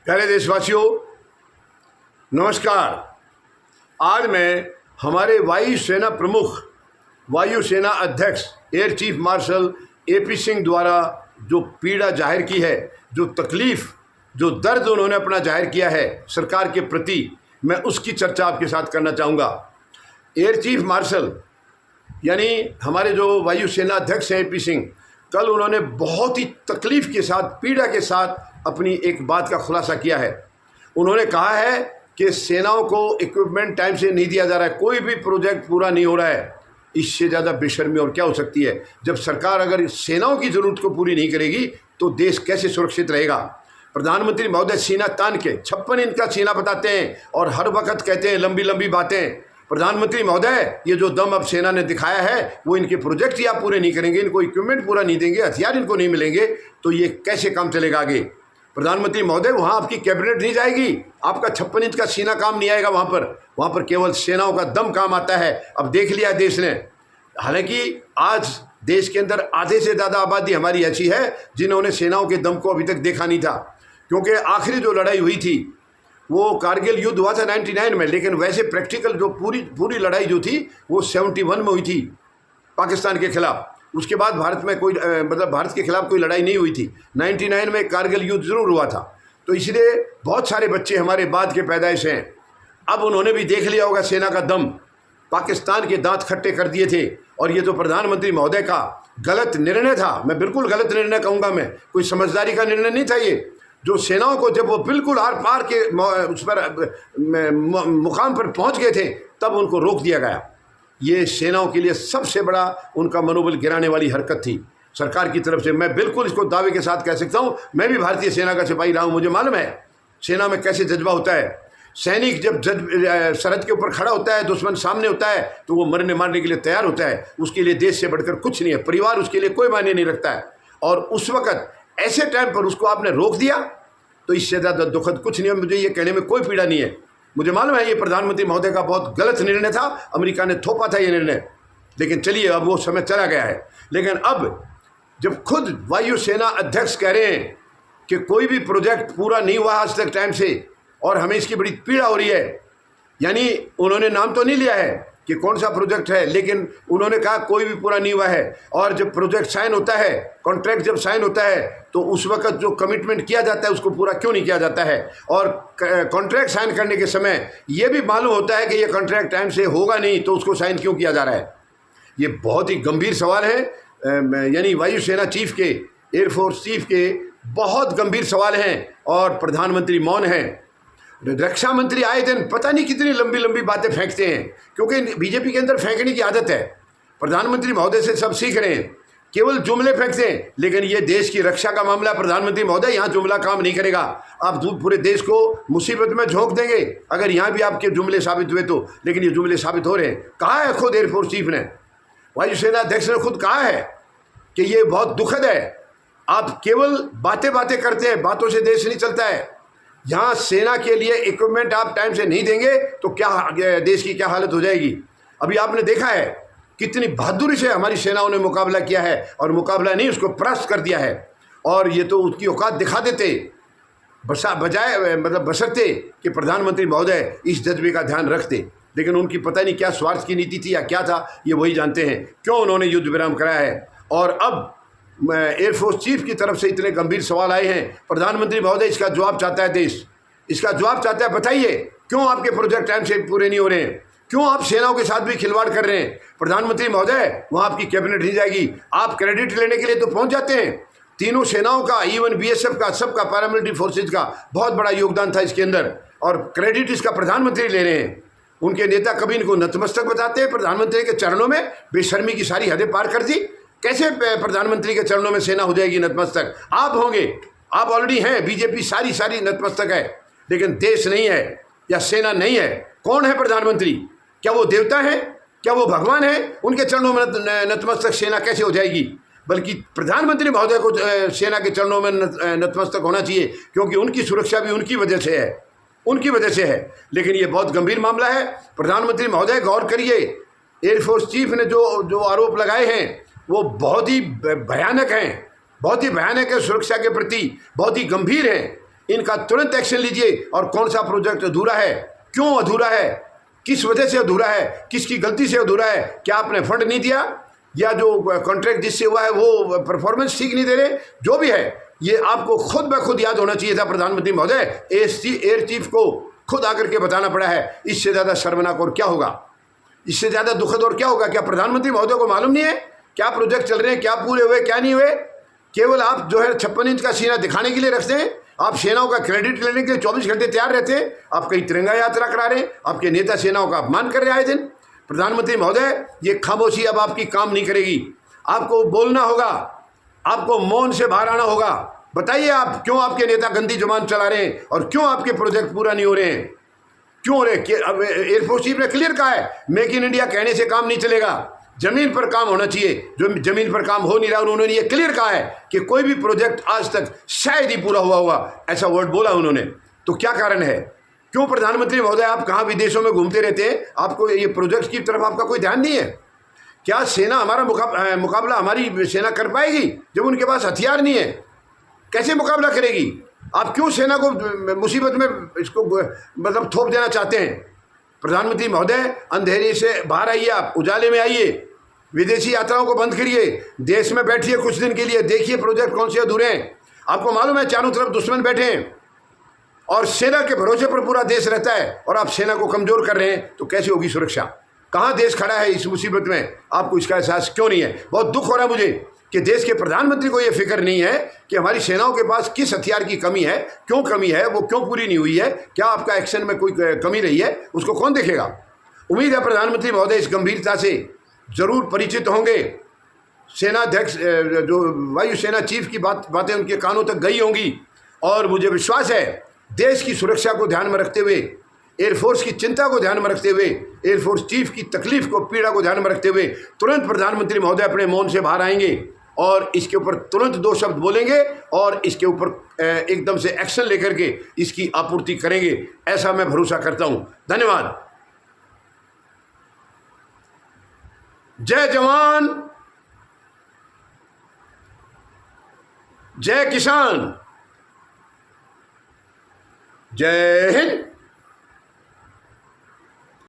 प्यारे देशवासियों, नमस्कार। आज मैं हमारे वायु सेना प्रमुख, वायु सेना अध्यक्ष air chief marshal AP Singh द्वारा जो पीड़ा जाहिर की है, जो तकलीफ़, जो दर्द उन्होंने अपना जाहिर किया है सरकार के प्रति, मैं उसकी चर्चा आपके साथ करना चाहूँगा। एयर चीफ मार्शल यानी हमारे जो वायु सेना अध्यक्ष हैं AP सिंह, कल उन्होंने बहुत ही तकलीफ़ के साथ, पीड़ा के साथ अपनी एक बात का खुलासा किया है। उन्होंने कहा है कि सेनाओं को इक्विपमेंट टाइम से नहीं दिया जा रहा है, कोई भी प्रोजेक्ट पूरा नहीं हो रहा है। इससे ज़्यादा बेशर्मी और क्या हो सकती है? जब सरकार अगर सेनाओं की ज़रूरत को पूरी नहीं करेगी तो देश कैसे सुरक्षित रहेगा? प्रधानमंत्री महोदय सीना तान के 56 इंच का सीना बताते हैं और हर वक्त कहते हैं लंबी लंबी बातें। प्रधानमंत्री महोदय, ये जो दम अब सेना ने दिखाया है वो इनके प्रोजेक्ट ही आप पूरे नहीं करेंगे, इनको इक्विपमेंट पूरा नहीं देंगे, हथियार इनको नहीं मिलेंगे तो ये कैसे काम चलेगा आगे? प्रधानमंत्री महोदय, वहाँ आपकी कैबिनेट नहीं जाएगी, आपका 56 इंच का सीना काम नहीं आएगा। वहाँ पर केवल सेनाओं का दम काम आता है। अब देख लिया देश ने। हालांकि आज देश के अंदर आधे से ज़्यादा आबादी हमारी ऐसी है जिन्होंने सेनाओं के दम को अभी तक देखा नहीं था, क्योंकि आखिरी जो लड़ाई हुई थी वो कारगिल युद्ध हुआ था 99 में, लेकिन वैसे प्रैक्टिकल जो पूरी लड़ाई जो थी वो 71 में हुई थी पाकिस्तान के खिलाफ। उसके बाद भारत में कोई भारत के खिलाफ कोई लड़ाई नहीं हुई थी। 99 में कारगिल युद्ध ज़रूर हुआ था। तो इसलिए बहुत सारे बच्चे हमारे बाद के पैदाइश हैं। अब उन्होंने भी देख लिया होगा सेना का दम, पाकिस्तान के दांत खट्टे कर दिए थे। और ये तो प्रधानमंत्री महोदय का गलत निर्णय था, मैं बिल्कुल गलत निर्णय कहूँगा, मैं कोई समझदारी का निर्णय नहीं था ये। जो सेनाओं को जब वो बिल्कुल आर पार के उस पर मुकाम पर पहुँच गए थे तब उनको रोक दिया गया। ये सेनाओं के लिए सबसे बड़ा उनका मनोबल गिराने वाली हरकत थी सरकार की तरफ से। मैं बिल्कुल इसको दावे के साथ कह सकता हूँ, मैं भी भारतीय सेना का सिपाही रहा हूँ, मुझे मालूम है सेना में कैसे जज्बा होता है। सैनिक जब सरहद के ऊपर खड़ा होता है, दुश्मन सामने होता है तो वो मरने मारने के लिए तैयार होता है। उसके लिए देश से बढ़कर कुछ नहीं है, परिवार उसके लिए कोई मायने नहीं रखता है। और उस वक़्त ऐसे टाइम पर उसको आपने रोक दिया तो इससे ज़्यादा दुखद कुछ नहीं है। मुझे ये कहने में कोई पीड़ा नहीं है। मुझे मालूम है ये प्रधानमंत्री महोदय का बहुत गलत निर्णय था, अमेरिका ने थोपा था ये निर्णय, लेकिन चलिए अब वो समय चला गया है। लेकिन अब जब खुद वायु सेना अध्यक्ष कह रहे हैं कि कोई भी प्रोजेक्ट पूरा नहीं हुआ आज तक टाइम से और हमें इसकी बड़ी पीड़ा हो रही है, यानी उन्होंने नाम तो नहीं लिया है कि कौन सा प्रोजेक्ट है, लेकिन उन्होंने कहा कोई भी पूरा नहीं हुआ है। और जब प्रोजेक्ट साइन होता है, कॉन्ट्रैक्ट जब साइन होता है तो उस वक्त जो कमिटमेंट किया जाता है उसको पूरा क्यों नहीं किया जाता है? और कॉन्ट्रैक्ट साइन करने के समय ये भी मालूम होता है कि ये कॉन्ट्रैक्ट टाइम से होगा नहीं तो उसको साइन क्यों किया जा रहा है? ये बहुत ही गंभीर सवाल है। यानी वायु सेना चीफ के, एयरफोर्स चीफ के बहुत गंभीर सवाल हैं और प्रधानमंत्री मौन हैं। रक्षा मंत्री आए दिन पता नहीं कितनी लंबी लंबी बातें फेंकते हैं, क्योंकि बीजेपी के अंदर फेंकने की आदत है। प्रधानमंत्री महोदय से सब सीख रहे हैं, केवल जुमले फेंकते हैं। लेकिन ये देश की रक्षा का मामला, प्रधानमंत्री महोदय, यहाँ जुमला काम नहीं करेगा। आप पूरे देश को मुसीबत में झोंक देंगे अगर यहाँ भी आपके जुमले साबित हुए तो। लेकिन ये जुमले साबित हो रहे हैं। कहा है खुद एयरफोर्स चीफ ने, वायुसेना अध्यक्ष ने खुद कहा है कि ये बहुत दुखद है। आप केवल बातें करते हैं, बातों से देश नहीं चलता है। यहाँ सेना के लिए इक्विपमेंट आप टाइम से नहीं देंगे तो क्या देश की क्या हालत हो जाएगी? अभी आपने देखा है कितनी बहादुरी से हमारी सेनाओं ने मुकाबला किया है, और मुकाबला नहीं, उसको परास्त कर दिया है। और ये तो उसकी औकात दिखा देते बशर्ते कि प्रधानमंत्री महोदय इस जज्बे का ध्यान रखते। लेकिन उनकी पता नहीं क्या स्वार्थ की नीति थी या क्या था, ये वही जानते हैं क्यों उन्होंने युद्ध विराम कराया है। और अब एयरफोर्स चीफ की तरफ से इतने गंभीर सवाल आए हैं। प्रधानमंत्री महोदय इसका जवाब चाहता है, देश इसका जवाब चाहता है। बताइए क्यों आपके प्रोजेक्ट टाइम से पूरे नहीं हो रहे हैं? क्यों आप सेनाओं के साथ भी खिलवाड़ कर रहे हैं? प्रधानमंत्री महोदय, वहाँ आपकी कैबिनेट नहीं जाएगी। आप क्रेडिट लेने के लिए तो पहुँच जाते हैं। तीनों सेनाओं का, इवन BSF का, सबका, पैरामिलिट्री फोर्सेज का बहुत बड़ा योगदान था इसके अंदर, और क्रेडिट इसका प्रधानमंत्री ले रहे हैं। उनके नेता कभी इनको नतमस्तक बताते हैं प्रधानमंत्री के चरणों में। बेशर्मी की सारी हदें पार कर दी। कैसे प्रधानमंत्री के चरणों में सेना हो जाएगी नतमस्तक? आप होंगे, आप ऑलरेडी हैं। बीजेपी सारी नतमस्तक है, लेकिन देश नहीं है या सेना नहीं है। कौन है प्रधानमंत्री? क्या वो देवता है? क्या वो भगवान है? उनके चरणों में नतमस्तक सेना कैसे हो जाएगी? बल्कि प्रधानमंत्री महोदय को सेना के चरणों में नतमस्तक होना चाहिए, क्योंकि उनकी सुरक्षा भी उनकी वजह से है, उनकी वजह से है। लेकिन ये बहुत गंभीर मामला है। प्रधानमंत्री महोदय गौर करिए, एयरफोर्स चीफ ने जो आरोप लगाए हैं वो बहुत ही भयानक हैं, बहुत ही भयानक है, सुरक्षा के प्रति बहुत ही गंभीर हैं। इनका तुरंत एक्शन लीजिए। और कौन सा प्रोजेक्ट अधूरा है, क्यों अधूरा है, किस वजह से अधूरा है, किसकी गलती से अधूरा है, क्या आपने फंड नहीं दिया या जो कॉन्ट्रैक्ट जिससे हुआ है वो परफॉर्मेंस ठीक नहीं दे रहे, जो भी है ये आपको खुद ब खुद याद होना चाहिए था प्रधानमंत्री महोदय। एयर चीफ को खुद आकर के बताना पड़ा है। इससे ज़्यादा शर्मनाक और क्या होगा, इससे ज़्यादा दुखद और क्या होगा? क्या प्रधानमंत्री महोदय को मालूम नहीं है क्या प्रोजेक्ट चल रहे हैं, क्या पूरे हुए क्या नहीं हुए? केवल आप जो है 56 इंच का सीना दिखाने के लिए रखते हैं। आप सेनाओं का क्रेडिट लेने के लिए 24 घंटे तैयार रहते हैं। आप कहीं तिरंगा यात्रा करा रहे हैं, आपके नेता सेनाओं का अपमान कर रहे हैं आए दिन। प्रधानमंत्री महोदय, ये खामोशी अब आपकी काम नहीं करेगी। आपको बोलना होगा, आपको मौन से बाहर आना होगा। बताइए आप क्यों आपके नेता गंदी जुबान चला रहे हैं और क्यों आपके प्रोजेक्ट पूरा नहीं हो रहे हैं, क्यों हो रहे? अब एयरफोर्स चीफ ने क्लियर कहा है मेक इन इंडिया कहने से काम नहीं चलेगा, जमीन पर काम होना चाहिए। जो जमीन पर काम हो नहीं रहा, उन्होंने ये क्लियर कहा है कि कोई भी प्रोजेक्ट आज तक शायद ही पूरा हुआ होगा, ऐसा वर्ड बोला उन्होंने। तो क्या कारण है? क्यों प्रधानमंत्री महोदय आप कहाँ विदेशों में घूमते रहते हैं, आपको ये प्रोजेक्ट की तरफ आपका कोई ध्यान नहीं है? क्या सेना हमारा मुकाबला हमारी सेना कर पाएगी जब उनके पास हथियार नहीं है? कैसे मुकाबला करेगी? आप क्यों सेना को मुसीबत में इसको मतलब थोप देना चाहते हैं? प्रधानमंत्री महोदय, अंधेरे से बाहर आइए, आप उजाले में आइए, विदेशी यात्राओं को बंद करिए, देश में बैठिए कुछ दिन के लिए, देखिए प्रोजेक्ट कौन से अधूरे हैं। आपको मालूम है चारों तरफ दुश्मन बैठे हैं और सेना के भरोसे पर पूरा देश रहता है और आप सेना को कमजोर कर रहे हैं, तो कैसे होगी सुरक्षा? कहाँ देश खड़ा है इस मुसीबत में? आपको इसका एहसास क्यों नहीं है? बहुत दुख हो रहा है मुझे कि देश के प्रधानमंत्री को यह फिक्र नहीं है कि हमारी सेनाओं के पास किस हथियार की कमी है, क्यों कमी है, वो क्यों पूरी नहीं हुई है, क्या आपका एक्शन में कोई कमी रही है, उसको कौन देखेगा? उम्मीद है प्रधानमंत्री महोदय इस गंभीरता से जरूर परिचित होंगे। सेनाध्यक्ष जो वायुसेना चीफ की बातें उनके कानों तक गई होंगी और मुझे विश्वास है देश की सुरक्षा को ध्यान में रखते हुए, एयरफोर्स की चिंता को ध्यान में रखते हुए, एयरफोर्स चीफ की तकलीफ को, पीड़ा को ध्यान में रखते हुए तुरंत प्रधानमंत्री महोदय अपने मौन से बाहर आएंगे और इसके ऊपर तुरंत 2 शब्द बोलेंगे और इसके ऊपर एकदम से एक्शन लेकर के इसकी आपूर्ति करेंगे, ऐसा मैं भरोसा करता हूं। धन्यवाद। जय जवान, जय किसान, जय हिंद।